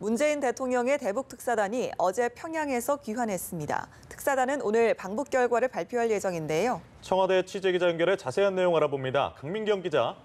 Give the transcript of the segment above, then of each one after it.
문재인 대통령의 대북 특사단이 어제 평양에서 귀환했습니다. 특사단은 오늘 방북 결과를 발표할 예정인데요. 청와대 취재기자 연결해 자세한 내용 알아봅니다. 강민경 기자.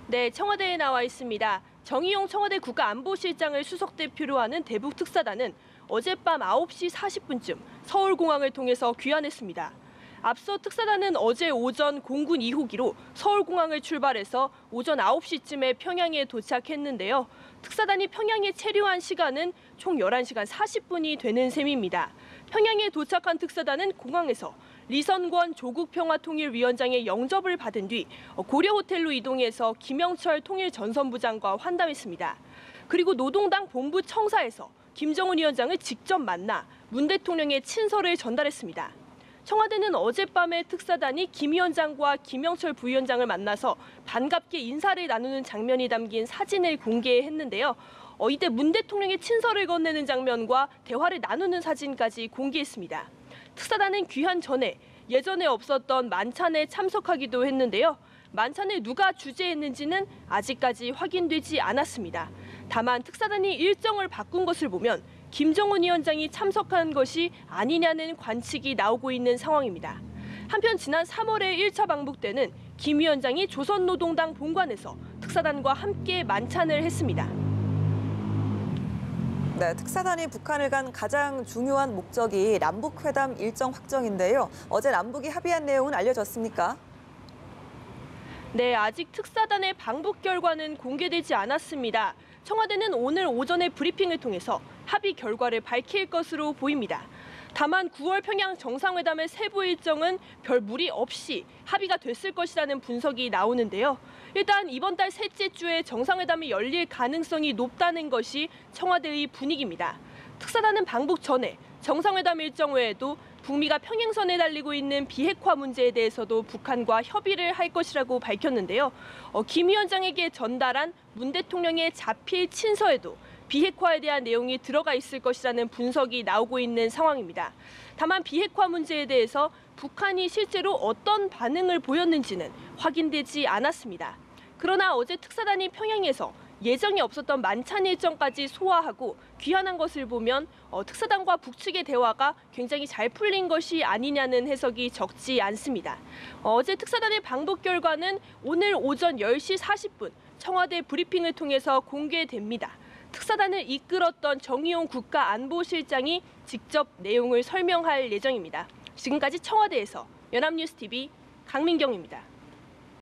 네, 청와대에 나와 있습니다. 정의용 청와대 국가안보실장을 수석대표로 하는 대북 특사단은 어젯밤 9시 40분쯤 서울공항을 통해서 귀환했습니다. 앞서 특사단은 어제 오전 공군 2호기로 서울공항을 출발해서 오전 9시쯤에 평양에 도착했는데요. 특사단이 평양에 체류한 시간은 총 11시간 40분이 되는 셈입니다. 평양에 도착한 특사단은 공항에서 리선권 조국평화통일위원장의 영접을 받은 뒤 고려호텔로 이동해서 김영철 통일전선부장과 환담했습니다. 그리고 노동당 본부 청사에서 김정은 위원장을 직접 만나 문 대통령의 친서를 전달했습니다. 청와대는 어젯밤에 특사단이 김 위원장과 김영철 부위원장을 만나서 반갑게 인사를 나누는 장면이 담긴 사진을 공개했는데요. 이때 문 대통령의 친서를 건네는 장면과 대화를 나누는 사진까지 공개했습니다. 특사단은 귀환 전에 예전에 없었던 만찬에 참석하기도 했는데요. 만찬을 누가 주재했는지는 아직까지 확인되지 않았습니다. 다만 특사단이 일정을 바꾼 것을 보면 김정은 위원장이 참석한 것이 아니냐는 관측이 나오고 있는 상황입니다. 한편 지난 3월에 1차 방북 때는 김 위원장이 조선노동당 본관에서 특사단과 함께 만찬을 했습니다. 네, 특사단이 북한을 간 가장 중요한 목적이 남북회담 일정 확정인데요. 어제 남북이 합의한 내용은 알려졌습니까? 네, 아직 특사단의 방북 결과는 공개되지 않았습니다. 청와대는 오늘 오전에 브리핑을 통해서 합의 결과를 밝힐 것으로 보입니다. 다만 9월 평양 정상회담의 세부 일정은 별 무리 없이 합의가 됐을 것이라는 분석이 나오는데요. 일단 이번 달 셋째 주에 정상회담이 열릴 가능성이 높다는 것이 청와대의 분위기입니다. 특사단은 방북 전에 정상회담 일정 외에도 북미가 평행선에 달리고 있는 비핵화 문제에 대해서도 북한과 협의를 할 것이라고 밝혔는데요. 김 위원장에게 전달한 문 대통령의 자필 친서에도 비핵화에 대한 내용이 들어가 있을 것이라는 분석이 나오고 있는 상황입니다. 다만 비핵화 문제에 대해서 북한이 실제로 어떤 반응을 보였는지는 확인되지 않았습니다. 그러나 어제 특사단이 평양에서 예정이 없었던 만찬 일정까지 소화하고 귀환한 것을 보면 특사단과 북측의 대화가 굉장히 잘 풀린 것이 아니냐는 해석이 적지 않습니다. 어제 특사단의 방북 결과는 오늘 오전 10시 40분 청와대 브리핑을 통해서 공개됩니다. 특사단을 이끌었던 정의용 국가안보실장이 직접 내용을 설명할 예정입니다. 지금까지 청와대에서 연합뉴스TV 강민경입니다.